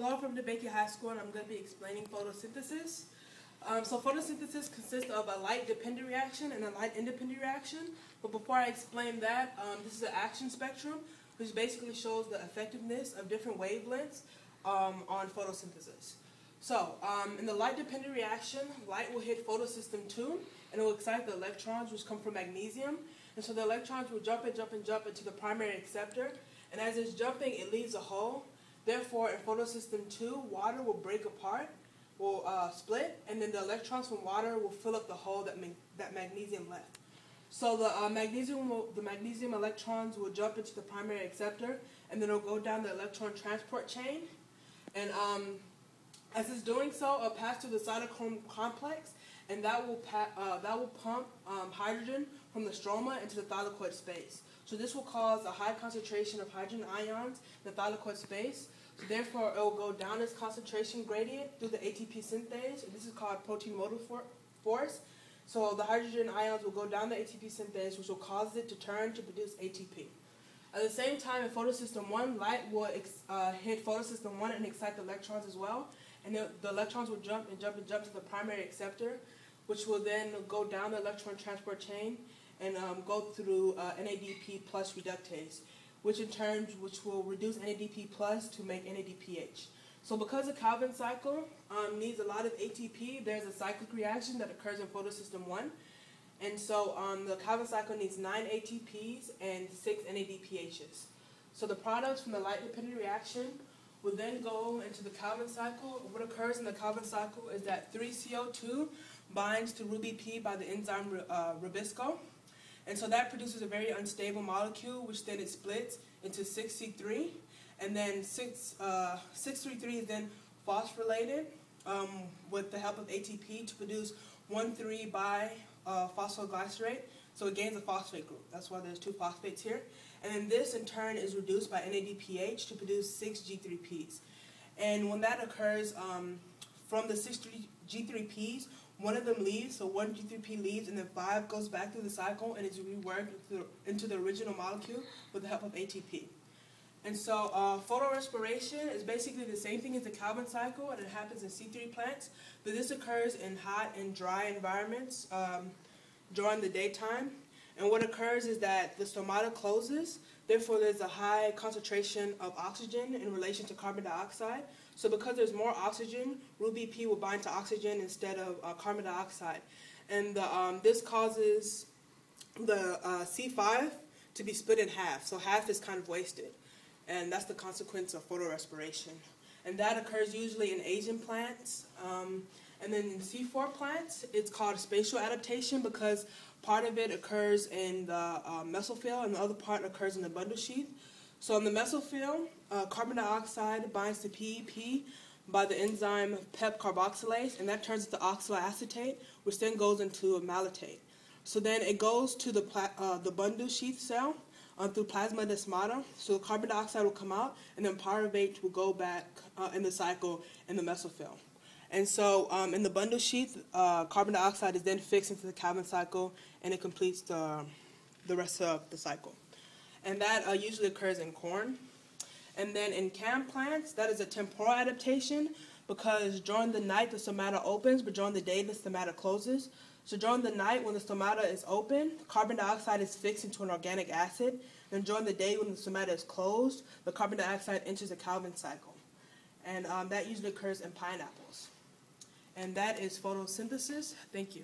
Hello from DeBakey High School, and I'm going to be explaining photosynthesis. So photosynthesis consists of a light-dependent reaction and a light-independent reaction. But before I explain that, this is an action spectrum, which basically shows the effectiveness of different wavelengths on photosynthesis. So in the light-dependent reaction, light will hit photosystem 2, and it will excite the electrons, which come from magnesium. And so the electrons will jump into the primary acceptor. And as it's jumping, it leaves a hole. Therefore, in photosystem 2, water will break apart, will split, and then the electrons from water will fill up the hole that magnesium left. So the magnesium electrons will jump into the primary acceptor, and then it'll go down the electron transport chain. And as it's doing so, it'll pass through the cytochrome complex, and that will pump hydrogen from the stroma into the thylakoid space. So this will cause a high concentration of hydrogen ions in the thylakoid space. So therefore, it will go down its concentration gradient through the ATP synthase, and this is called protein motive force. So the hydrogen ions will go down the ATP synthase, which will cause it to turn to produce ATP. At the same time, in photosystem 1, light will hit photosystem 1 and excite the electrons as well. And the electrons will jump to the primary acceptor, which will then go down the electron transport chain and go through NADP plus reductase, which will reduce NADP plus to make NADPH. So because the Calvin cycle needs a lot of ATP, there's a cyclic reaction that occurs in photosystem 1. And so the Calvin cycle needs 9 ATPs and 6 NADPHs. So the products from the light-dependent reaction will then go into the Calvin cycle. What occurs in the Calvin cycle is that 3CO2 binds to RuBP by the enzyme Rubisco. And so that produces a very unstable molecule, which then it splits into 6C3. And then 633 is then phosphorylated with the help of ATP to produce 1,3-bi-phosphoglycerate. So it gains a phosphate group. That's why there's 2 phosphates here. And then this, in turn, is reduced by NADPH to produce 6 G3Ps. And when that occurs, from the 6 G3Ps, one of them leaves, so 1 G3P leaves, and then 5 goes back through the cycle and is reworked into the original molecule with the help of ATP. And so photorespiration is basically the same thing as the Calvin cycle, and it happens in C3 plants, but this occurs in hot and dry environments during the daytime. And what occurs is that the stomata closes, therefore there's a high concentration of oxygen in relation to carbon dioxide. So because there's more oxygen, RuBP will bind to oxygen instead of carbon dioxide. And this causes the C5 to be split in half, so half is kind of wasted. And that's the consequence of photorespiration. And that occurs usually in Asian plants. And then in C4 plants, it's called spatial adaptation because part of it occurs in the mesophyll and the other part occurs in the bundle sheath. So in the mesophyll, carbon dioxide binds to PEP by the enzyme PEP carboxylase, and that turns into oxaloacetate, which then goes into a malate. So then it goes to the bundle sheath cell through plasmodesmata. So the carbon dioxide will come out, and then pyruvate will go back in the cycle in the mesophyll. And so in the bundle sheath, carbon dioxide is then fixed into the Calvin cycle, and it completes the rest of the cycle. And that usually occurs in corn. And then in cam plants, that is a temporal adaptation because during the night the stomata opens, but during the day the stomata closes. So during the night when the stomata is open, carbon dioxide is fixed into an organic acid. And during the day when the stomata is closed, the carbon dioxide enters the Calvin cycle. And that usually occurs in pineapples. And that is photosynthesis. Thank you.